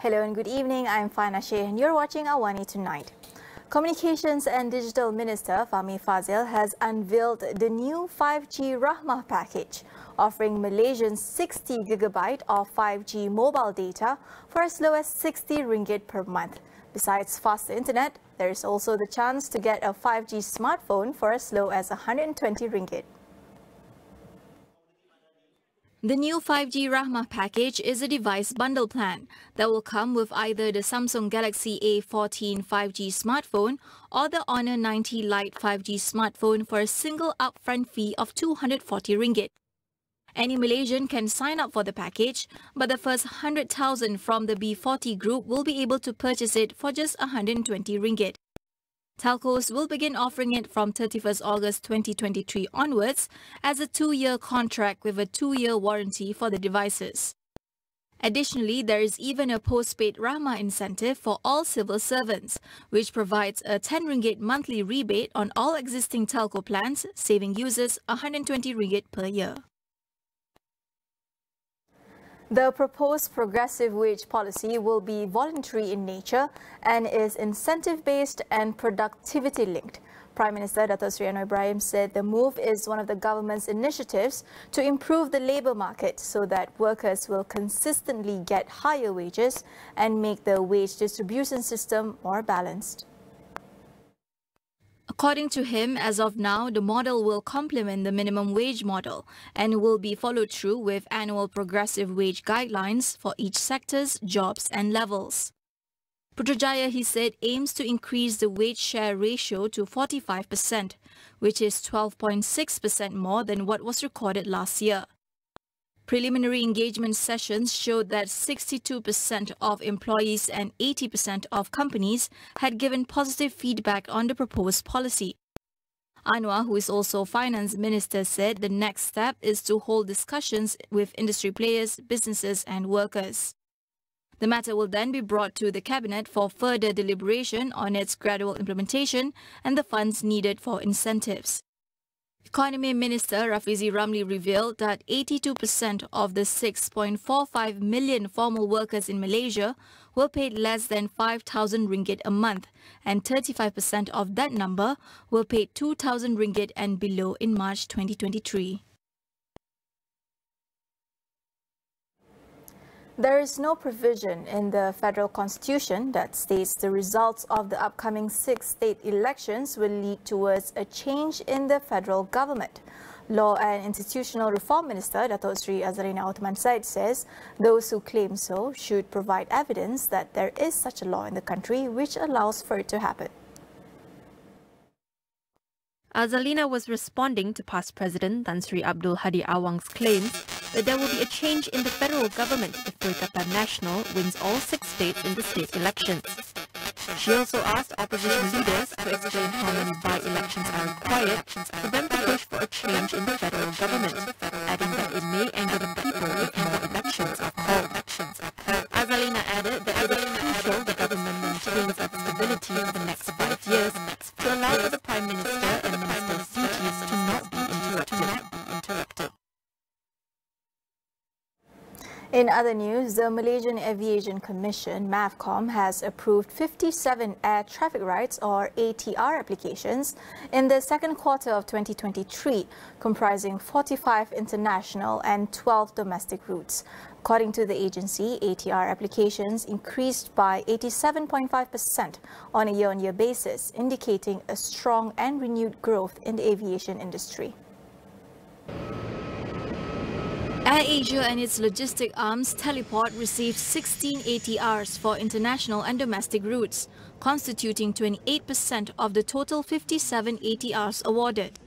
Hello and good evening. I'm Farhana Sheikh and you're watching AWANI Tonight. Communications and Digital Minister Fahmi Fadzil has unveiled the new 5G Rahmah package, offering Malaysians 60 GB of 5G mobile data for as low as 60 ringgit per month. Besides faster internet, there is also the chance to get a 5G smartphone for as low as 120 ringgit. The new 5G Rahmah package is a device bundle plan that will come with either the Samsung Galaxy A14 5G smartphone or the Honor 90 Lite 5G smartphone for a single upfront fee of 240 ringgit. Any Malaysian can sign up for the package, but the first 100,000 from the B40 group will be able to purchase it for just 120 ringgit. Telcos will begin offering it from 31st August 2023 onwards as a 2-year contract with a 2-year warranty for the devices. Additionally, there is even a postpaid Rahmah incentive for all civil servants, which provides a 10 ringgit monthly rebate on all existing telco plans, saving users 120 ringgit per year. The proposed progressive wage policy will be voluntary in nature and is incentive-based and productivity-linked. Prime Minister Dato' Sri Anwar Ibrahim said the move is one of the government's initiatives to improve the labour market so that workers will consistently get higher wages and make the wage distribution system more balanced. According to him, as of now, the model will complement the minimum wage model and will be followed through with annual progressive wage guidelines for each sector's jobs and levels. Putrajaya, he said, aims to increase the wage share ratio to 45%, which is 12.6% more than what was recorded last year. Preliminary engagement sessions showed that 62% of employees and 80% of companies had given positive feedback on the proposed policy. Anwar, who is also Finance Minister, said the next step is to hold discussions with industry players, businesses and workers. The matter will then be brought to the Cabinet for further deliberation on its gradual implementation and the funds needed for incentives. Economy Minister Rafizi Ramli revealed that 82% of the 6.45 million formal workers in Malaysia were paid less than 5,000 ringgit a month, and 35% of that number were paid 2,000 ringgit and below in March 2023. There is no provision in the federal constitution that states the results of the upcoming 6 state elections will lead towards a change in the federal government. Law and Institutional Reform Minister Dato' Sri Azalina Othman Said says those who claim so should provide evidence that there is such a law in the country which allows for it to happen. Azalina was responding to past President Tan Sri Abdul Hadi Awang's claims that there will be a change in the federal government if Perikatan Nasional wins all 6 states in the state elections. She also asked opposition leaders to explain how many by-elections are required for them to push for a change in the federal government, adding that it may anger the people if more elections are called. Azalina added that it is crucial the government maintains its stability for the next 5 years to allow for the Prime Minister and Minister's duties to not be interrupted. In other news, the Malaysian Aviation Commission, MAVCOM, has approved 57 air traffic rights or ATR applications in the second quarter of 2023, comprising 45 international and 12 domestic routes. According to the agency, ATR applications increased by 87.5% on a year-on-year basis, indicating a strong and renewed growth in the aviation industry. AirAsia and its logistic arms Teleport received 16 ATRs for international and domestic routes, constituting 28% of the total 57 ATRs awarded.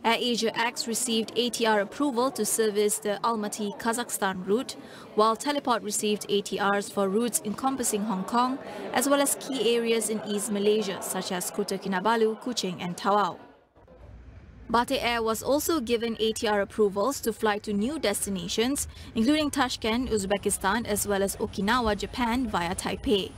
AirAsia X received ATR approval to service the Almaty, Kazakhstan route, while Teleport received ATRs for routes encompassing Hong Kong, as well as key areas in East Malaysia such as Kota Kinabalu, Kuching and Tawau. Batik Air was also given ATR approvals to fly to new destinations, including Tashkent, Uzbekistan, as well as Okinawa, Japan via Taipei.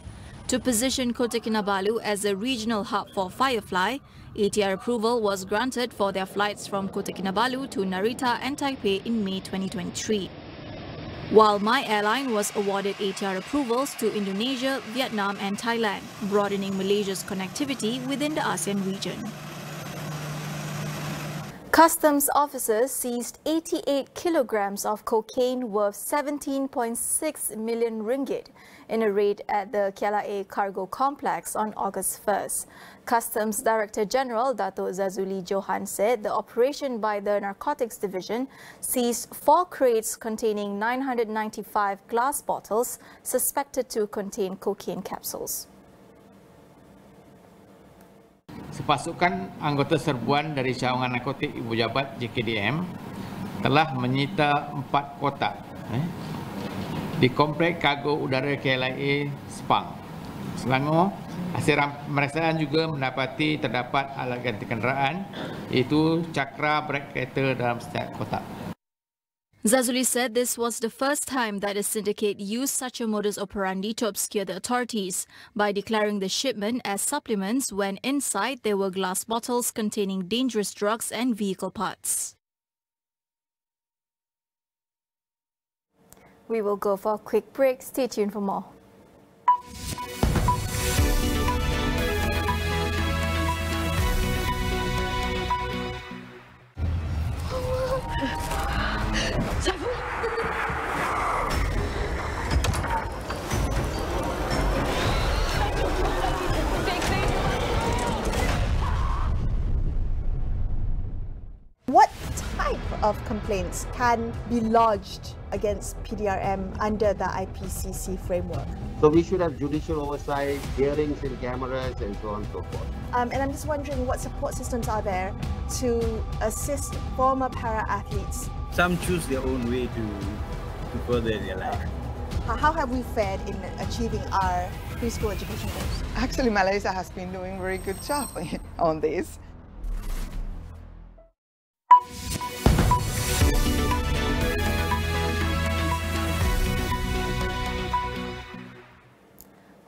To position Kota Kinabalu as a regional hub for Firefly, ATR approval was granted for their flights from Kota Kinabalu to Narita and Taipei in May 2023. While My Airline was awarded ATR approvals to Indonesia, Vietnam and Thailand, broadening Malaysia's connectivity within the ASEAN region. Customs officers seized 88 kilograms of cocaine worth 17.6 million ringgit in a raid at the KLIA cargo complex on August 1st. Customs Director General Dato' Zazuli Johan said the operation by the Narcotics Division seized 4 crates containing 995 glass bottles suspected to contain cocaine capsules. Sepasukan anggota serbuan dari cawangan narkotik Ibu Jabat JKDM telah menyita 4 kotak di komplek kargo udara KLIA Sepang. Selangor, hasil pemeriksaan juga mendapati terdapat alat ganti kenderaan iaitu cakra brek kereta dalam setiap kotak. Zazuli said this was the first time that a syndicate used such a modus operandi to obscure the authorities by declaring the shipment as supplements when inside there were glass bottles containing dangerous drugs and vehicle parts. We will go for a quick break. Stay tuned for more. What type of complaints can be lodged against PDRM under the IPCC framework? So we should have judicial oversight, hearings in cameras and so on and so forth. And I'm just wondering what support systems are there to assist former para-athletes. Some choose their own way to further their life. How have we fared in achieving our preschool education goals? Actually, Malaysia has been doing a very good job on this.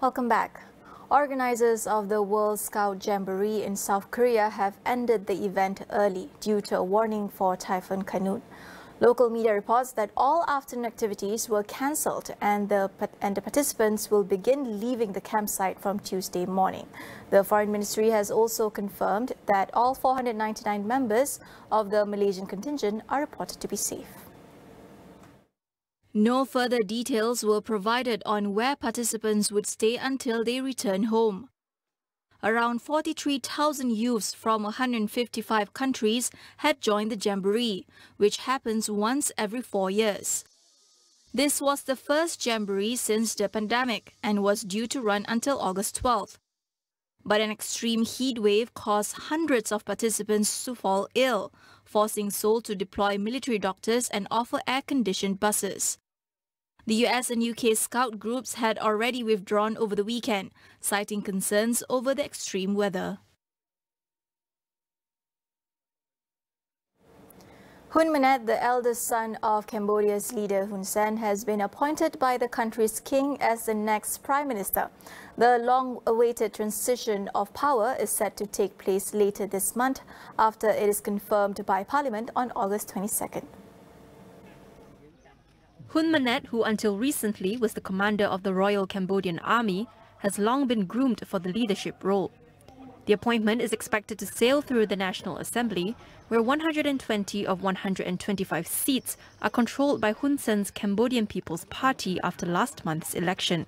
Welcome back. Organizers of the World Scout Jamboree in South Korea have ended the event early due to a warning for Typhoon Kanut. Local media reports that all afternoon activities were cancelled and the participants will begin leaving the campsite from Tuesday morning. The Foreign Ministry has also confirmed that all 499 members of the Malaysian contingent are reported to be safe. No further details were provided on where participants would stay until they return home. Around 43,000 youths from 155 countries had joined the Jamboree, which happens once every 4 years. This was the first Jamboree since the pandemic and was due to run until August 12th. But an extreme heat wave caused hundreds of participants to fall ill, forcing Seoul to deploy military doctors and offer air-conditioned buses. The US and UK scout groups had already withdrawn over the weekend, citing concerns over the extreme weather. Hun Manet, the eldest son of Cambodia's leader Hun Sen, has been appointed by the country's king as the next prime minister. The long-awaited transition of power is set to take place later this month after it is confirmed by Parliament on August 22nd. Hun Manet, who until recently was the commander of the Royal Cambodian Army, has long been groomed for the leadership role. The appointment is expected to sail through the National Assembly, where 120 of 125 seats are controlled by Hun Sen's Cambodian People's Party after last month's election.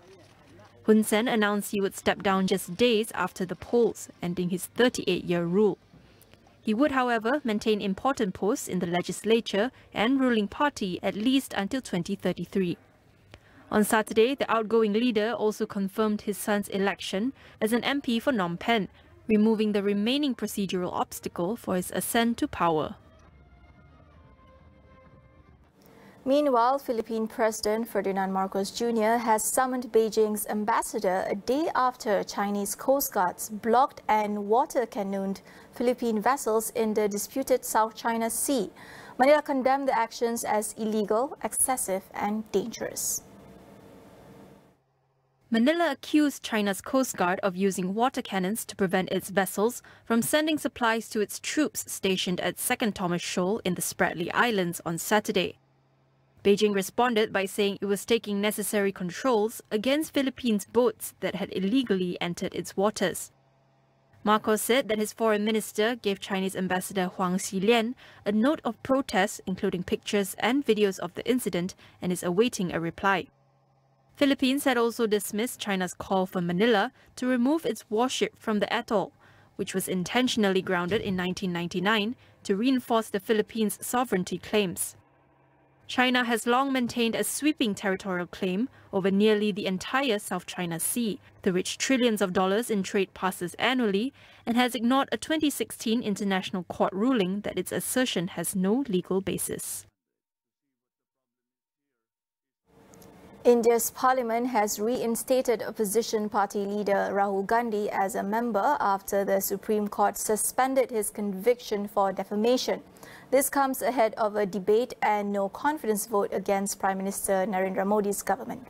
Hun Sen announced he would step down just days after the polls, ending his 38-year rule. He would, however, maintain important posts in the legislature and ruling party at least until 2033. On Saturday, the outgoing leader also confirmed his son's election as an MP for Phnom Penh, removing the remaining procedural obstacle for his ascent to power. Meanwhile, Philippine President Ferdinand Marcos Jr. has summoned Beijing's ambassador a day after Chinese Coast Guards blocked and water-cannoned Philippine vessels in the disputed South China Sea. Manila condemned the actions as illegal, excessive and dangerous. Manila accused China's Coast Guard of using water cannons to prevent its vessels from sending supplies to its troops stationed at 2nd Thomas Shoal in the Spratly Islands on Saturday. Beijing responded by saying it was taking necessary controls against Philippines' boats that had illegally entered its waters. Marcos said that his foreign minister gave Chinese Ambassador Huang Xilian a note of protest, including pictures and videos of the incident, and is awaiting a reply. Philippines had also dismissed China's call for Manila to remove its warship from the atoll, which was intentionally grounded in 1999 to reinforce the Philippines' sovereignty claims. China has long maintained a sweeping territorial claim over nearly the entire South China Sea, through which trillions of dollars in trade passes annually, and has ignored a 2016 International Court ruling that its assertion has no legal basis. India's parliament has reinstated opposition party leader Rahul Gandhi as a member after the Supreme Court suspended his conviction for defamation. This comes ahead of a debate and no confidence vote against Prime Minister Narendra Modi's government.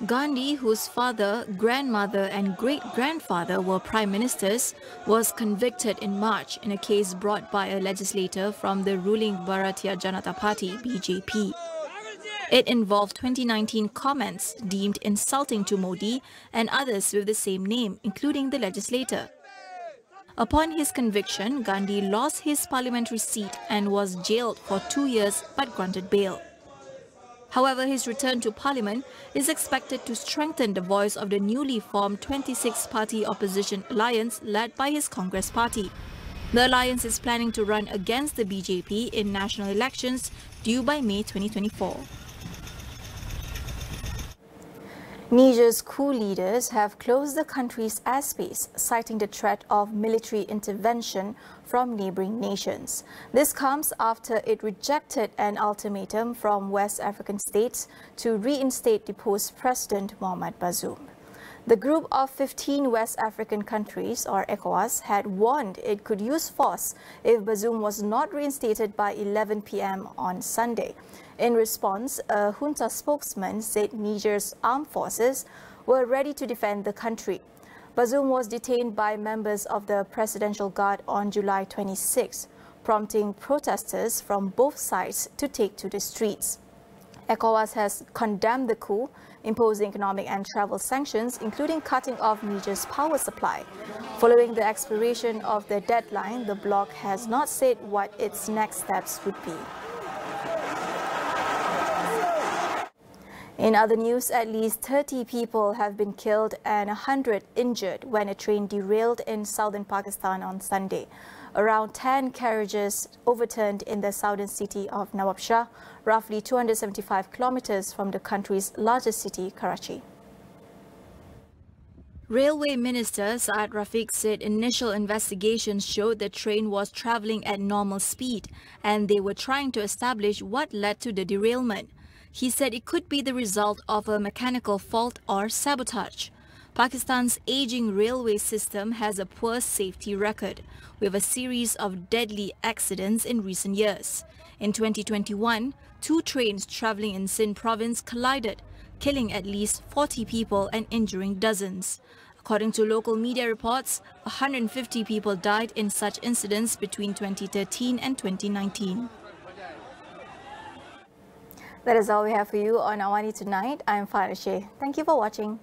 Gandhi, whose father, grandmother and great-grandfather were prime ministers, was convicted in March in a case brought by a legislator from the ruling Bharatiya Janata Party (BJP). It involved 2019 comments deemed insulting to Modi and others with the same name, including the legislator. Upon his conviction, Gandhi lost his parliamentary seat and was jailed for 2 years but granted bail. However, his return to parliament is expected to strengthen the voice of the newly formed 26-party opposition alliance led by his Congress party. The alliance is planning to run against the BJP in national elections due by May 2024. Niger's coup leaders have closed the country's airspace, citing the threat of military intervention from neighboring nations. This comes after it rejected an ultimatum from West African states to reinstate deposed President Mohamed Bazoum. The group of 15 West African countries, or ECOWAS, had warned it could use force if Bazoum was not reinstated by 11 p.m. on Sunday. In response, a junta spokesman said Niger's armed forces were ready to defend the country. Bazoum was detained by members of the Presidential Guard on July 26, prompting protesters from both sides to take to the streets. ECOWAS has condemned the coup, imposing economic and travel sanctions, including cutting off Niger's power supply. Following the expiration of the deadline, the bloc has not said what its next steps would be. In other news, at least 30 people have been killed and 100 injured when a train derailed in southern Pakistan on Sunday. Around 10 carriages overturned in the southern city of Nawabshah, roughly 275 kilometers from the country's largest city, Karachi. Railway Minister Saad Rafiq said initial investigations showed the train was travelling at normal speed and they were trying to establish what led to the derailment. He said it could be the result of a mechanical fault or sabotage. Pakistan's aging railway system has a poor safety record, with a series of deadly accidents in recent years. In 2021, 2 trains travelling in Sindh province collided, killing at least 40 people and injuring dozens. According to local media reports, 150 people died in such incidents between 2013 and 2019. That is all we have for you on AWANI tonight. I am Farhana Sheikh. Thank you for watching.